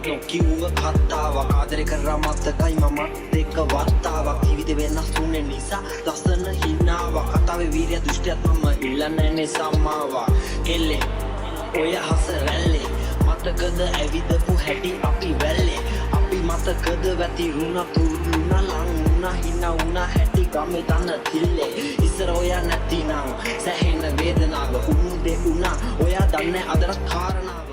නොකිව්ව කතාවක් ආදරේ කරා මතකයි මමත් එක්ක වත්තාවක් ජීවිතේ වෙනස් වුනේ නිසා ලස්සන හිනාවක් කතාවේ වීරිය දෘෂ්ටියත් මම ඉල්ලන්නේ නේ සම්මාවක් එල්ලේ ඔය හස රැල්ලේ මතකද ඇවිදපු හැටි අපි වැල්ලේ අපි මතකද වැතිරුණා තුරුණා ලං වුණා හිනා වුණා හැටි ගමේ තන තිල්ලේ ඉස්සර ඔය නැතිනම් සැහෙන වේදනාව උණු දෙුණා ඔයා දන්නේ අදට කාරණා